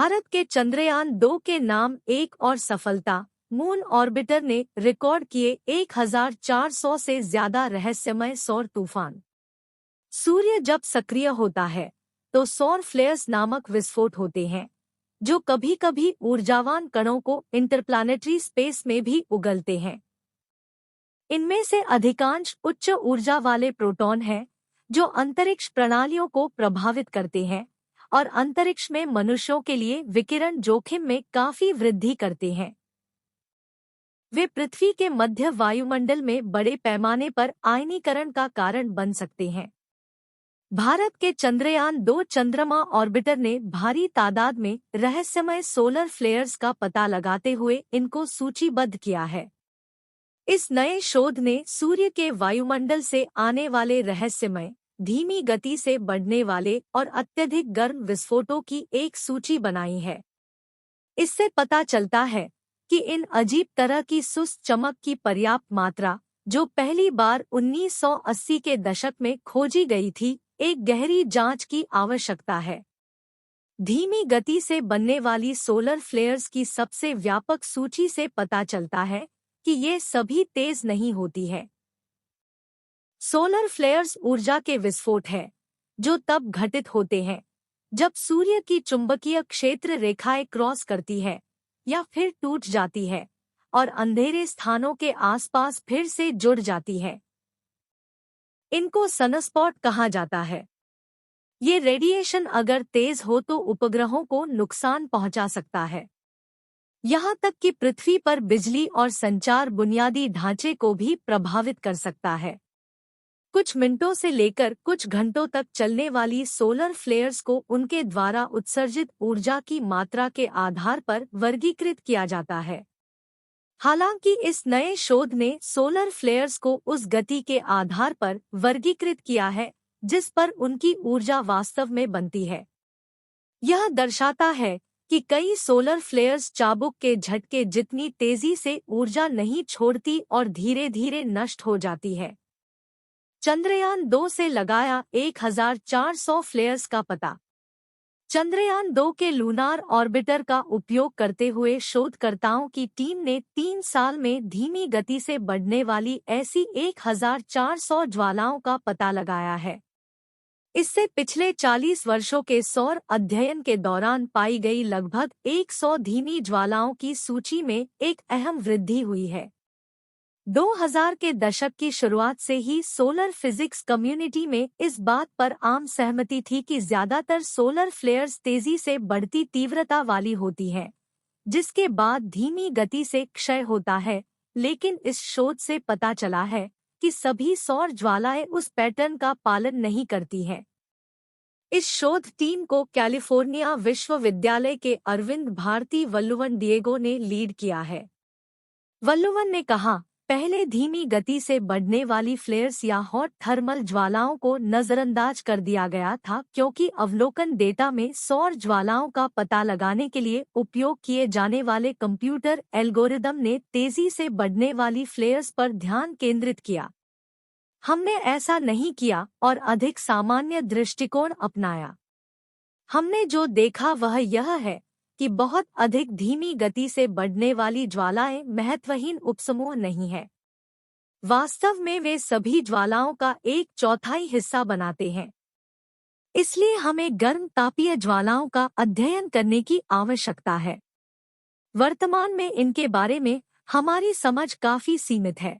भारत के चंद्रयान-2 के नाम एक और सफलता। मून ऑर्बिटर ने रिकॉर्ड किए 1400 से ज्यादा रहस्यमय सौर तूफान। सूर्य जब सक्रिय होता है तो सौर फ्लेयर्स नामक विस्फोट होते हैं, जो कभी-कभी ऊर्जावान कणों को इंटरप्लानेटरी स्पेस में भी उगलते हैं। इनमें से अधिकांश उच्च ऊर्जा वाले प्रोटॉन हैं, जो अंतरिक्ष प्रणालियों को प्रभावित करते हैं और अंतरिक्ष में मनुष्यों के लिए विकिरण जोखिम में काफी वृद्धि करते हैं। वे पृथ्वी के मध्य वायुमंडल में बड़े पैमाने पर आयनीकरण का कारण बन सकते हैं। भारत के चंद्रयान-2 चंद्रमा ऑर्बिटर ने भारी तादाद में रहस्यमय सोलर फ्लेयर्स का पता लगाते हुए इनको सूचीबद्ध किया है। इस नए शोध ने सूर्य के वायुमंडल से आने वाले रहस्यमय, धीमी गति से बढ़ने वाले और अत्यधिक गर्म विस्फोटों की एक सूची बनाई है। इससे पता चलता है कि इन अजीब तरह की सुस्त चमक की पर्याप्त मात्रा, जो पहली बार 1980 के दशक में खोजी गई थी, एक गहरी जांच की आवश्यकता है। धीमी गति से बनने वाली सोलर फ्लेयर्स की सबसे व्यापक सूची से पता चलता है कि ये सभी तेज नहीं होती है। सोलर फ्लेयर्स ऊर्जा के विस्फोट है, जो तब घटित होते हैं जब सूर्य की चुंबकीय क्षेत्र रेखाएं क्रॉस करती है या फिर टूट जाती है और अंधेरे स्थानों के आसपास फिर से जुड़ जाती है। इनको सनस्पॉट कहा जाता है। ये रेडिएशन अगर तेज हो तो उपग्रहों को नुकसान पहुंचा सकता है, यहाँ तक कि पृथ्वी पर बिजली और संचार बुनियादी ढांचे को भी प्रभावित कर सकता है। कुछ मिनटों से लेकर कुछ घंटों तक चलने वाली सोलर फ्लेयर्स को उनके द्वारा उत्सर्जित ऊर्जा की मात्रा के आधार पर वर्गीकृत किया जाता है। हालांकि इस नए शोध ने सोलर फ्लेयर्स को उस गति के आधार पर वर्गीकृत किया है जिस पर उनकी ऊर्जा वास्तव में बनती है। यह दर्शाता है कि कई सोलर फ्लेयर्स चाबुक के झटके जितनी तेजी से ऊर्जा नहीं छोड़ती और धीरे-धीरे नष्ट हो जाती है। चंद्रयान-2 से लगाया 1400 फ्लेयर्स का पता। चंद्रयान-2 के लूनार ऑर्बिटर का उपयोग करते हुए शोधकर्ताओं की टीम ने 3 साल में धीमी गति से बढ़ने वाली ऐसी 1400 ज्वालाओं का पता लगाया है। इससे पिछले 40 वर्षों के सौर अध्ययन के दौरान पाई गई लगभग 100 धीमी ज्वालाओं की सूची में एक अहम वृद्धि हुई है। 2000 के दशक की शुरुआत से ही सोलर फिजिक्स कम्युनिटी में इस बात पर आम सहमति थी कि ज्यादातर सोलर फ्लेयर्स तेजी से बढ़ती तीव्रता वाली होती हैं, जिसके बाद धीमी गति से क्षय होता है। लेकिन इस शोध से पता चला है कि सभी सौर ज्वालाएं उस पैटर्न का पालन नहीं करती हैं। इस शोध टीम को कैलिफोर्निया विश्वविद्यालय के अरविंद भारती वल्लुवन डिएगो ने लीड किया है। वल्लुवन ने कहा, पहले धीमी गति से बढ़ने वाली फ्लेयर्स या हॉट थर्मल ज्वालाओं को नजरअंदाज कर दिया गया था क्योंकि अवलोकन डेटा में सौर ज्वालाओं का पता लगाने के लिए उपयोग किए जाने वाले कंप्यूटर एल्गोरिदम ने तेजी से बढ़ने वाली फ्लेयर्स पर ध्यान केंद्रित किया। हमने ऐसा नहीं किया और अधिक सामान्य दृष्टिकोण अपनाया। हमने जो देखा वह यह है कि बहुत अधिक धीमी गति से बढ़ने वाली ज्वालाएं महत्वहीन उपसमूह नहीं है। वास्तव में वे सभी ज्वालाओं का 1/4 हिस्सा बनाते हैं। इसलिए हमें गर्म तापीय ज्वालाओं का अध्ययन करने की आवश्यकता है। वर्तमान में इनके बारे में हमारी समझ काफी सीमित है।